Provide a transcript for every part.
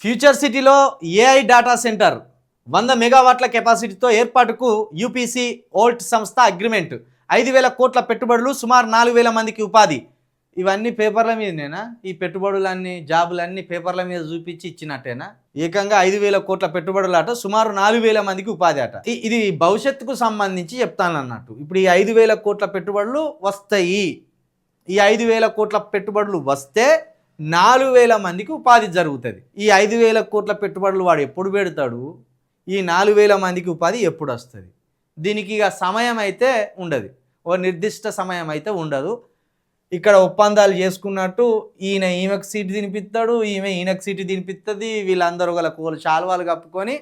Future సిటీలో AI data centre 100 మెగావాట్ల కెపాసిటీతో ఏర్పాటుకు యూపీసీ ఓల్ట్ సంస్థ అగ్రిమెంట్ 5,000 కోట్ల పెట్టుబడులు సుమారు 4,000 మందికి ఉపాధి. ఇవన్నీ పేపర్ల మీదనేనా? ఈ పెట్టుబడులన్నీ జాబులన్నీ పేపర్ల మీద చూపించి ఇచ్చినట్టేనా? ఏకంగా 5,000 కోట్ల పెట్టుబడులు అట, సుమారు 4,000 మందికి ఉపాధి అట. ఇది భవిష్యత్తుకు సంబంధించి చెప్తాను అన్నట్టు. ఇప్పుడు ఈ 5,000 కోట్ల పెట్టుబడులు వస్తాయి. ఈ 5,000 కోట్ల పెట్టుబడులు వస్తే 4,000 మందికి ఉపాధి జరుగుతుంది. ఈ 5,000 కోట్ల పెట్టుబడులు వాడు ఎప్పుడు పెడతాడు? ఈ 4,000 మందికి ఉపాధి ఎప్పుడు వస్తుంది? దీనికి ఇక సమయం అయితే ఉండదు, ఓ నిర్దిష్ట సమయం అయితే ఉండదు. ఇక్కడ ఒప్పందాలు చేసుకున్నట్టు ఈమెకు సీటు తినిపిస్తాడు, ఈయనకు సీటు తినిపిస్తుంది. వీళ్ళందరూ గల కోలు చాలువాలు కప్పుకొని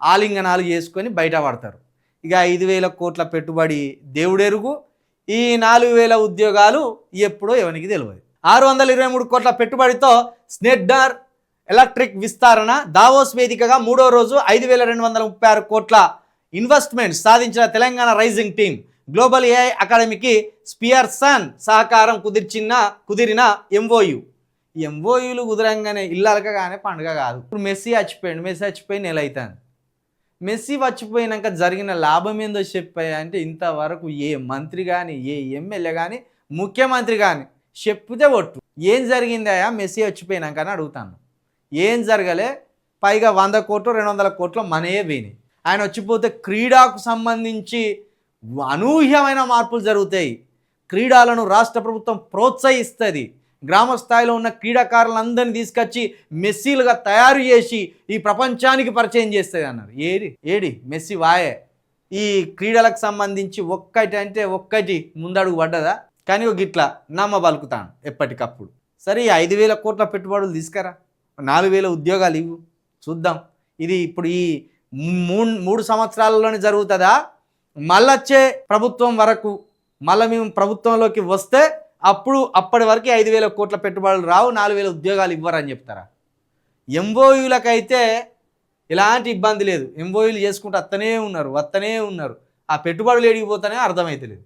ఆలింగనాలు చేసుకొని బయటపడతారు. ఇక 5,000 కోట్ల పెట్టుబడి దేవుడెరుగు, ఈ 4,000 ఉద్యోగాలు ఎప్పుడో ఎవరికి తెలియదు. 623 కోట్ల పెట్టుబడితో స్నెడ్డర్ ఎలక్ట్రిక్ విస్తరణ, దావోస్ వేదికగా 3వ రోజు 5,236 కోట్ల ఇన్వెస్ట్మెంట్ సాధించిన Telangana rising team. Global AI అకాడమీకి స్పియర్సన్ సహకారం కుదిరిన ఎంఓయూలు కుదరంగానే ఇల్లలకగానే పండుగ కాదు. ఇప్పుడు మెస్సీ చచ్చిపోయి నెల అవుతుంది. మెస్సీ చచ్చిపోయినాక జరిగిన లాభం ఏందో చెప్పాయి అంటే ఇంతవరకు ఏ మంత్రి కానీ, ఏ ఎమ్మెల్యే కానీ, ముఖ్యమంత్రి కానీ చెప్తే ఒట్టు. ఏం జరిగిందయా మెస్సీ వచ్చిపోయినాక అని అడుగుతాను. ఏం జరగలే. పైగా 100 కోట్లు 200 కోట్లు మనయే పోయినాయి. ఆయన వచ్చిపోతే క్రీడాకు సంబంధించి అనూహ్యమైన మార్పులు జరుగుతాయి. క్రీడలను రాష్ట్ర ప్రభుత్వం ప్రోత్సహిస్తుంది. గ్రామ స్థాయిలో ఉన్న క్రీడాకారులందరినీ తీసుకొచ్చి మెస్సీలుగా తయారు చేసి ఈ ప్రపంచానికి పరిచయం చేస్తుంది అన్నారు. ఏడి మెస్సీ వాయే. ఈ క్రీడలకు సంబంధించి ఒక్కటి ముందడుగు పడ్డదా? కానీ గిట్లా నమ్మ బలుకుతాను ఎప్పటికప్పుడు. సరే, ఈ 5,000 కోట్ల పెట్టుబడులు తీసుకురా, 4,000 ఉద్యోగాలు ఇవ్వు, చూద్దాం. ఇది ఇప్పుడు ఈ 3 సంవత్సరాలలోనే జరుగుతుందా? మళ్ళొచ్చే ప్రభుత్వం వరకు, మళ్ళీ మేము ప్రభుత్వంలోకి వస్తే అప్పటి వరకు 5,000 కోట్ల పెట్టుబడులు రావు, 4,000 ఉద్యోగాలు ఇవ్వరని చెప్తారా? ఎంఓయూలకైతే ఎలాంటి ఇబ్బంది లేదు. ఎంఓయూలు చేసుకుంటూ వస్తూనే ఉన్నారు. ఆ పెట్టుబడులు ఏడిగిపోతానే అర్థమైతలేదు.